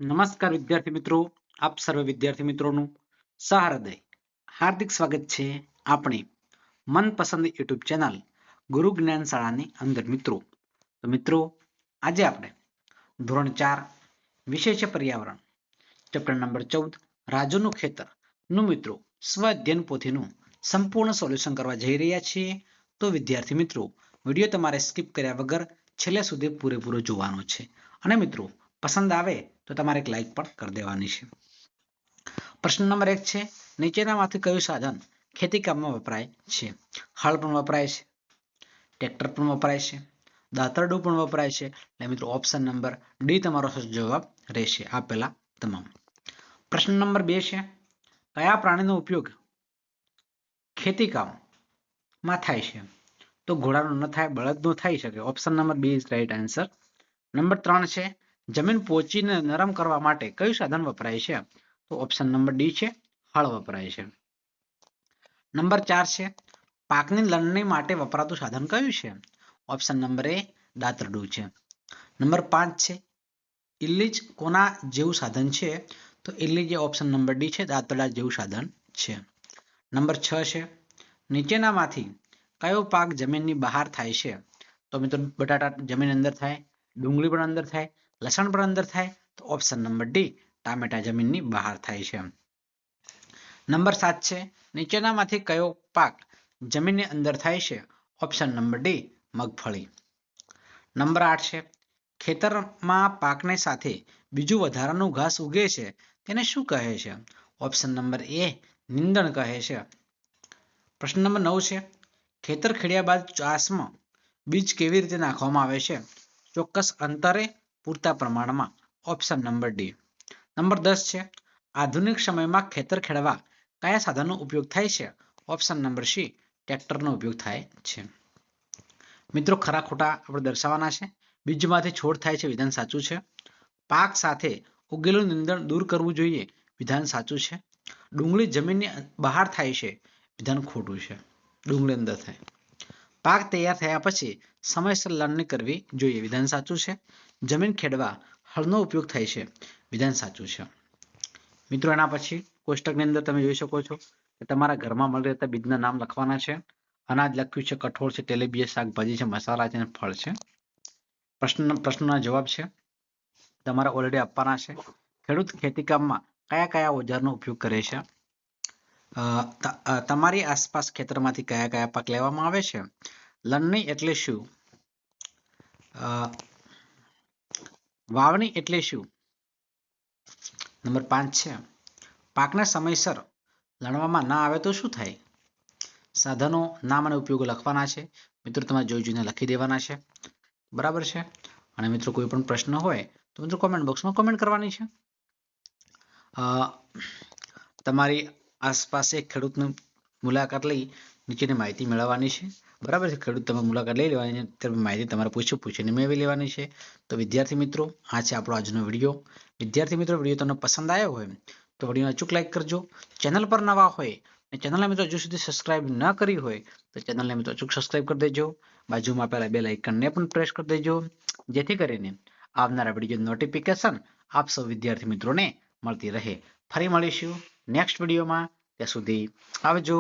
નમસ્કાર વિદ્યાર્થી મિત્રો, આપ સર્વ વિદ્યાર્થી મિત્રોનું સહૃદય હાર્દિક સ્વાગત છે આપણી મનપસંદ યુટ્યુબ ચેનલ ગુરુ જ્ઞાન શાળાની અંદર. મિત્રો આજે આપણે ધોરણ 4 વિષય છે પર્યાવરણ, ચેપ્ટર નંબર 14 રાજુનું ખેતર નું મિત્રો સ્વ અધ્યયન પોથીનું સંપૂર્ણ સોલ્યુશન કરવા જઈ રહ્યા છીએ. તો વિદ્યાર્થી મિત્રો, વિડીયો તમારે સ્કીપ કર્યા વગર છેલ્લે સુધી પૂરેપૂરો જોવાનો છે અને મિત્રો પસંદ આવે તો તમારે એક લાઈક પણ કરી દેવાની છે. પ્રશ્ન નંબર 1 છે, નીચેનામાંથી કયું સાધન ખેતી કામમાં વપરાય છે? હળ પણ વપરાય છે, ટ્રેક્ટર પણ વપરાય છે, દાતરડું પણ વપરાય છે. એટલે મિત્રો ઓપ્શન નંબર ડી તમારો જવાબ રહેશે આપેલા તમામ. પ્રશ્ન નંબર 2 છે, કયા પ્રાણીનો ઉપયોગ ખેતી કામમાં થાય છે? તો ઘોડાનો ન થાય, બળદનો થઈ શકે. Option number B is right answer. Number 3 છે, જમીન પોચીને નરમ કરવા માટે કયું સાધન વપરાય છે? તો ઓપ્શન નંબર ડી છે, હળ વપરાય છે. નંબર 4 છે, પાકની લણણી માટે વપરાતું સાધન કયું છે? ઓપ્શન નંબર એ દાતરડું છે. નંબર 5 છે, ઇલ્લીજ કોના જેવું સાધન છે? તો ઇલ્લીજ એ ઓપ્શન નંબર ડી છે, દાતરડા જેવું સાધન છે. નંબર 6 છે, નીચેનામાંથી કયો પાક જમીનની બહાર થાય છે? તો મિત્રો બટાટા જમીન અંદર થાય, ડુંગળી પણ અંદર થાય, લસણ પણ અંદર થાય. તો ઓપ્શન નંબર ડી ટામેટા જમીનની બહાર થાય છે. નંબર 7 છે, નીચેનામાંથી કયો પાક જમીનની અંદર થાય છે? ઓપ્શન નંબર ડી મગફળી. નંબર 8 છે, ખેતરમાં પાકને સાથે બીજું વધારાનું ઘાસ ઉગે છે તેને શું કહે છે? ઓપ્શન નંબર એ નિંદણ કહે છે. પ્રશ્ન નંબર 9 છે, ખેતર ખેડ્યા બાદ ચાસમાં બીજ કેવી રીતે નાખવામાં આવે છે? ચોક્કસ અંતરે, પૂરતા પ્રમાણમાં. Option number D. નંબર 10 છે, આધુનિક સમયમાં ખેતર ખેડવા કયા સાધનનો ઉપયોગ થાય છે? ઓપ્શન નંબર સી ટ્રેક્ટરનો ઉપયોગ થાય છે. મિત્રો ખરા ખોટા આપણે દર્શાવવાના છે. બીજમાંથી છોડ થાય છે, વિધાન સાચું છે. પાક સાથે ઉગેલું નિંદણ દૂર કરવું જોઈએ, વિધાન સાચું છે. ડુંગળી જમીનની બહાર થાય છે, વિધાન ખોટું છે. ડુંગળી અંદર થાય. પાક તૈયાર થયા પછી સમયસર લણણી કરવી જોઈએ, વિધાન સાચું છે. જમીન ખેડવા હળનો ઉપયોગ થાય છે, વિધાન સાચું છે. મિત્રો એના પછી કોષ્ટકની અંદર તમે જોઈ શકો છો કે તમારા ઘરમાં મળી રહેતા બીજના નામ લખવાના છે. અનાજ લખ્યું છે, કઠોળ છે, તેલીબિયા શાકભાજી છે, મસાલા છે અને ફળ છે. પ્રશ્નના જવાબ છે તમારે ઓલરેડી આપવાના છે. ખેડૂત ખેતી કામમાં કયા કયા ઓજારનો ઉપયોગ કરે છે? તમારી આસપાસ ખેતરમાંથી કયા કયા પાક લેવામાં આવે છે? લણણી એટલે શું? વાવણી એટલે શું? નંબર 5 છે, પાકને સમયસર લણવામાં ના આવે તો શું થાય? સાધનો નામ અને ઉપયોગો લખવાના છે. મિત્રો તમારે જોઈ જોઈને લખી દેવાના છે, બરાબર છે. અને મિત્રો કોઈ પણ પ્રશ્ન હોય તો મિત્રો કોમેન્ટ બોક્સમાં કોમેન્ટ કરવાની છે. તમારી આસપાસ એક ખેડૂતની મુલાકાત લઈ નીચેની માહિતી મેળવવાની છે, બરાબર છે. ખેડૂત તમે મુલાકાત લઈ લેવાની છે, માહિતી તમારે પૂછીને મેળવી લેવાની છે. તો વિદ્યાર્થી મિત્રો, આ છે આપણો આજનો વિડીયો. વિદ્યાર્થી મિત્રો, વિડીયો તમને પસંદ આવ્યો હોય તો વિડીયોને અચૂક લાઈક કરજો. ચેનલ પર નવા હોય અને ચેનલને મિત્રો હજુ સુધી સબસ્ક્રાઇબ ન કરી હોય તો ચેનલને મિત્રો અચૂક સબસ્ક્રાઇબ કરી દેજો. બાજુમાં આપેલા બેલ આઇકનને પણ પ્રેસ કરી દેજો, જેથી કરીને આવનારા વિડીયો નોટિફિકેશન આપ સૌ વિદ્યાર્થી મિત્રોને મળતી રહે. ફરી મળીશું નેક્સ્ટ વિડીયોમાં. ત્યાં સુધી આવજો.